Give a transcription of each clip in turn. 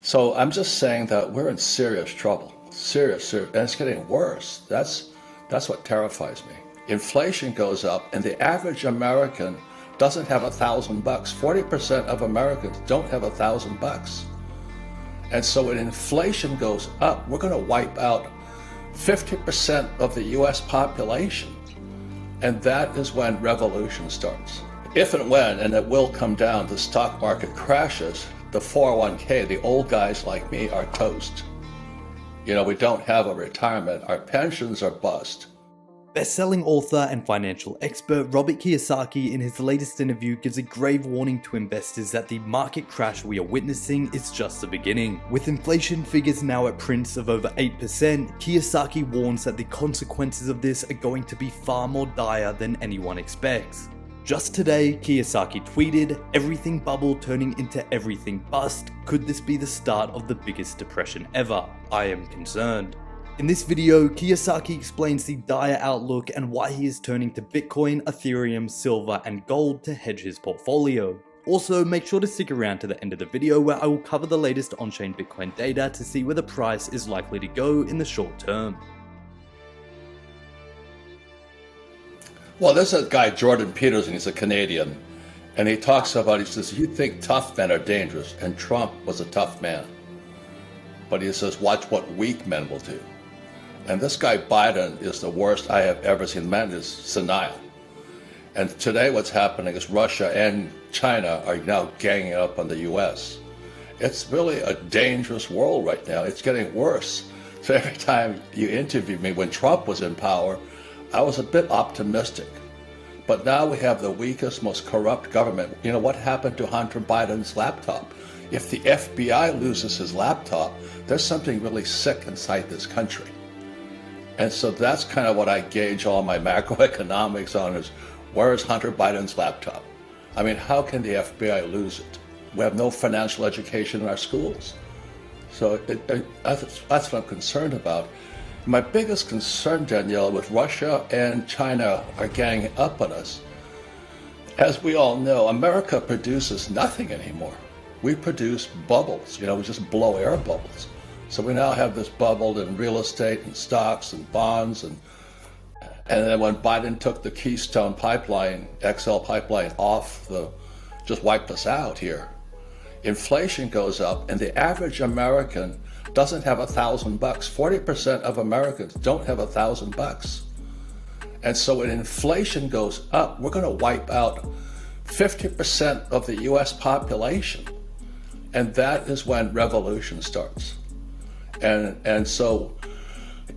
So I'm just saying that we're in serious trouble, serious, and it's getting worse. That's what terrifies me. Inflation goes up, and the average American doesn't have $1,000. 40% of Americans don't have $1,000. And so when inflation goes up, we're going to wipe out 50% of the U.S. population. And that is when revolution starts. If and when, and it will come down, the stock market crashes, the 401k, the old guys like me are toast. You know, we don't have a retirement. Our pensions are bust. Best-selling author and financial expert Robert Kiyosaki in his latest interview gives a grave warning to investors that the market crash we are witnessing is just the beginning. With inflation figures now at prints of over 8%, Kiyosaki warns that the consequences of this are going to be far more dire than anyone expects. Just today, Kiyosaki tweeted, "Everything bubble turning into everything bust. Could this be the start of the biggest depression ever? I am concerned." In this video, Kiyosaki explains the dire outlook and why he is turning to Bitcoin, Ethereum, silver, and gold to hedge his portfolio. Also, make sure to stick around to the end of the video where I will cover the latest on-chain Bitcoin data to see where the price is likely to go in the short term. Well, there's a guy, Jordan Peterson, he's a Canadian, and he talks about, he says, you think tough men are dangerous, and Trump was a tough man. But he says, watch what weak men will do. And this guy Biden is the worst I have ever seen. The man is senile. And today what's happening is Russia and China are now ganging up on the US. It's really a dangerous world right now. It's getting worse. So every time you interview me, when Trump was in power, I was a bit optimistic. But now we have the weakest, most corrupt government. You know, what happened to Hunter Biden's laptop? If the FBI loses his laptop, there's something really sick inside this country. And so that's kind of what I gauge all my macroeconomics on, is where is Hunter Biden's laptop? I mean, how can the FBI lose it? We have no financial education in our schools. So that's what I'm concerned about. My biggest concern, Danielle, with Russia and China are ganging up on us. As we all know, America produces nothing anymore. We produce bubbles, you know, we just blow air bubbles. So we now have this bubble in real estate and stocks and bonds. And then when Biden took the Keystone pipeline, XL pipeline off, just wiped us out here. Inflation goes up, and the average American doesn't have $1,000. 40% of Americans don't have $1,000. And so when inflation goes up, we're going to wipe out 50% of the US population. And that is when revolution starts. And so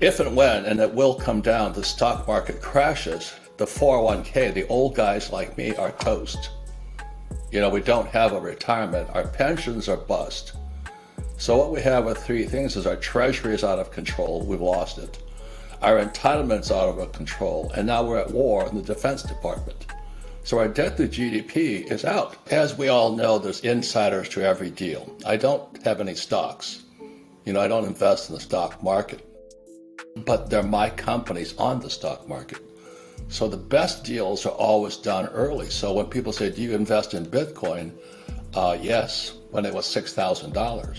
if and when, and it will come down, the stock market crashes, the 401k, the old guys like me are toast. You know, we don't have a retirement. Our pensions are bust. So what we have are three things: is our treasury is out of control. We've lost it. Our entitlements out of control. And now we're at war in the Defense Department. So our debt to GDP is out. As we all know, there's insiders to every deal. I don't have any stocks. You know, I don't invest in the stock market, but they're my companies on the stock market. So the best deals are always done early. So when people say, do you invest in Bitcoin? Yes, when it was $6,000.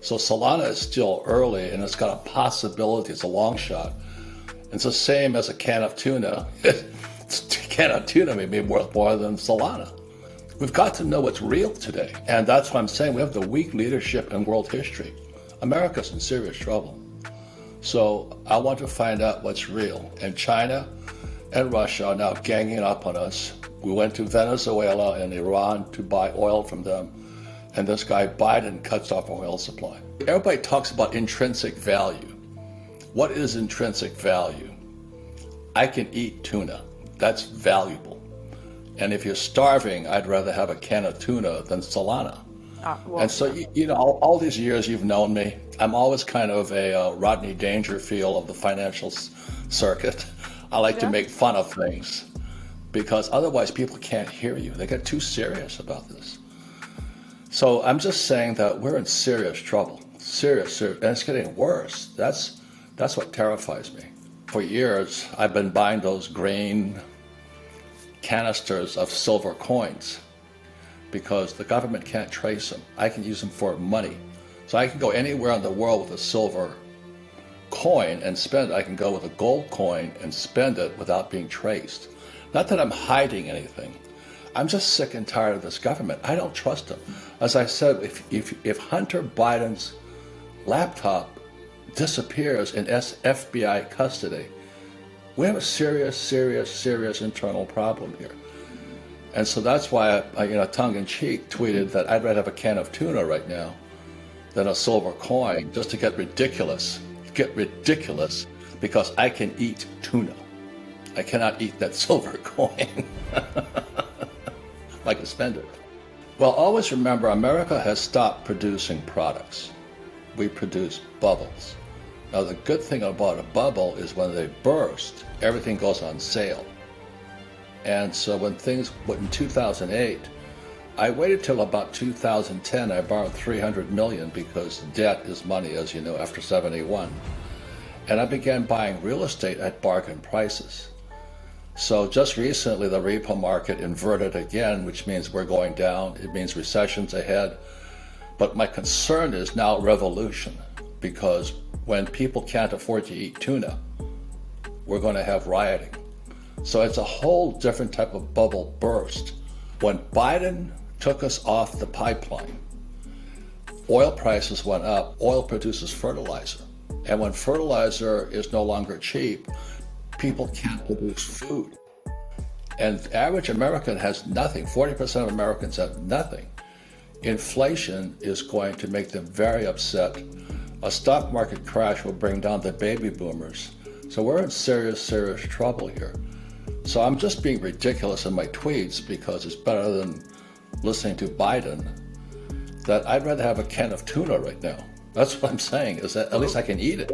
So Solana is still early, and it's got a possibility, it's a long shot. It's the same as a can of tuna. A can of tuna may be worth more than Solana. We've got to know what's real today. And that's what I'm saying. We have the weak leadership in world history. America's in serious trouble. So I want to find out what's real. And China and Russia are now ganging up on us. We went to Venezuela and Iran to buy oil from them. And this guy Biden cuts off our oil supply. Everybody talks about intrinsic value. What is intrinsic value? I can eat tuna. That's valuable. And if you're starving, I'd rather have a can of tuna than Solana. And so, you know, all these years you've known me, I'm always kind of a Rodney Dangerfield of the financial circuit. I like to make fun of things because otherwise people can't hear you. They get too serious about this. So I'm just saying that we're in serious trouble, serious, and it's getting worse. That's what terrifies me. For years, I've been buying those grain canisters of silver coins because the government can't trace them. I can use them for money. So I can go anywhere in the world with a silver coin and spend it. I can go with a gold coin and spend it without being traced. Not that I'm hiding anything. I'm just sick and tired of this government. I don't trust them. As I said, if Hunter Biden's laptop disappears in FBI custody, we have a serious internal problem here. And so that's why I tongue-in-cheek tweeted that I'd rather have a can of tuna right now than a silver coin, just to get ridiculous because I can eat tuna. I cannot eat that silver coin. I can spend it. Well, always remember, America has stopped producing products. We produce bubbles. Now, the good thing about a bubble is when they burst, everything goes on sale. And so in 2008, I waited till about 2010. I borrowed $300 million because debt is money, as you know, after 71. And I began buying real estate at bargain prices. So just recently, the repo market inverted again, which means we're going down. It means recession's ahead. But my concern is now revolution, because when people can't afford to eat tuna, we're going to have rioting. So it's a whole different type of bubble burst. When Biden took us off the pipeline, oil prices went up. Oil produces fertilizer. And when fertilizer is no longer cheap, people can't produce food. And the average American has nothing. 40% of Americans have nothing. Inflation is going to make them very upset. A stock market crash will bring down the baby boomers. So we're in serious trouble here. So I'm just being ridiculous in my tweets because it's better than listening to Biden, that I'd rather have a can of tuna right now. That's what I'm saying, is that at least I can eat it.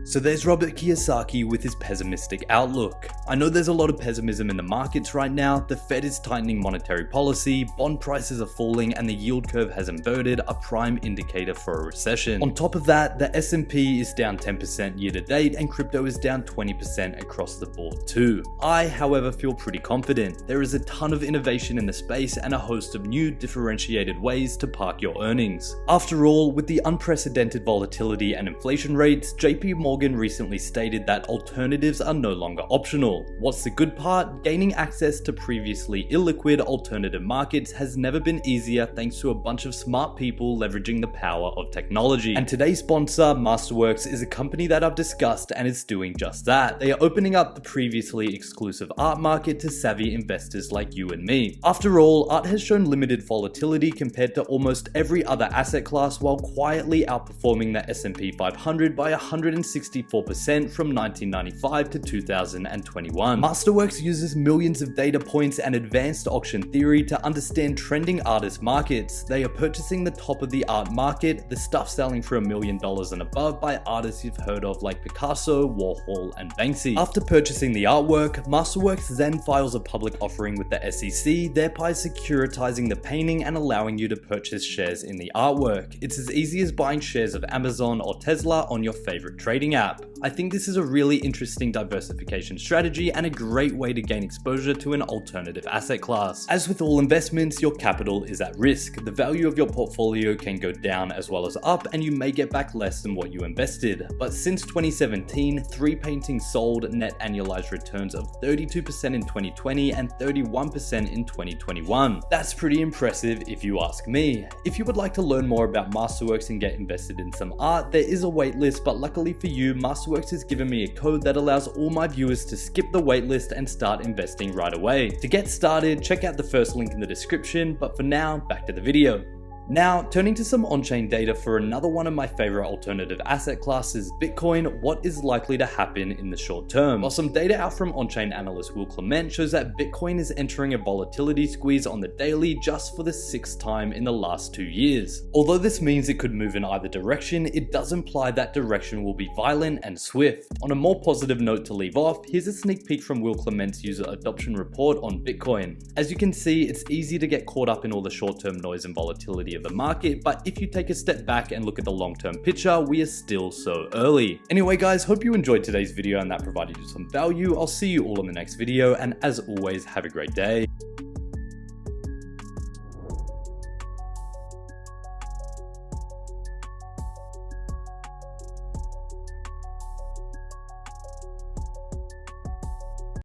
So there's Robert Kiyosaki with his pessimistic outlook. I know there's a lot of pessimism in the markets right now. The Fed is tightening monetary policy, bond prices are falling, and the yield curve has inverted, a prime indicator for a recession. On top of that, the S&P is down 10% year to date, and crypto is down 20% across the board too. I, however, feel pretty confident. There is a ton of innovation in the space and a host of new differentiated ways to park your earnings. After all, with the unprecedented volatility and inflation rates, JP Morgan recently stated that alternatives are no longer optional. What's the good part? Gaining access to previously illiquid alternative markets has never been easier thanks to a bunch of smart people leveraging the power of technology. And today's sponsor, Masterworks, is a company that I've discussed and is doing just that. They are opening up the previously exclusive art market to savvy investors like you and me. After all, art has shown limited volatility compared to almost every other asset class while quietly outperforming the S&P 500 by 164% from 1995 to 2021. Masterworks uses millions of data points and advanced auction theory to understand trending artist markets. They are purchasing the top of the art market, the stuff selling for $1 million and above by artists you've heard of like Picasso, Warhol, and Banksy. After purchasing the artwork, Masterworks then files a public offering with the SEC, thereby securitizing the painting and allowing you to purchase shares in the artwork. It's as easy as buying shares of Amazon or Tesla on your favorite trading app. I think this is a really interesting diversification strategy and a great way to gain exposure to an alternative asset class. As with all investments, your capital is at risk. The value of your portfolio can go down as well as up, and you may get back less than what you invested. But since 2017, 3 paintings sold, net annualized returns of 32% in 2020 and 31% in 2021. That's pretty impressive if you ask me. If you would like to learn more about Masterworks and get invested in some art, there is a waitlist, but luckily for you, Masterworks has given me a code that allows all my viewers to skip the waitlist and start investing right away. To get started, check out the first link in the description, but for now, back to the video. Now, turning to some on-chain data for another one of my favorite alternative asset classes, Bitcoin, what is likely to happen in the short term? While some data out from on-chain analyst Will Clement shows that Bitcoin is entering a volatility squeeze on the daily just for the 6th time in the last 2 years. Although this means it could move in either direction, it does imply that direction will be violent and swift. On a more positive note to leave off, here's a sneak peek from Will Clement's user adoption report on Bitcoin. As you can see, it's easy to get caught up in all the short-term noise and volatility of the market, but if you take a step back and look at the long-term picture, we are still so early. Anyway guys, hope you enjoyed today's video and that provided you some value. I'll see you all in the next video, and as always, have a great day.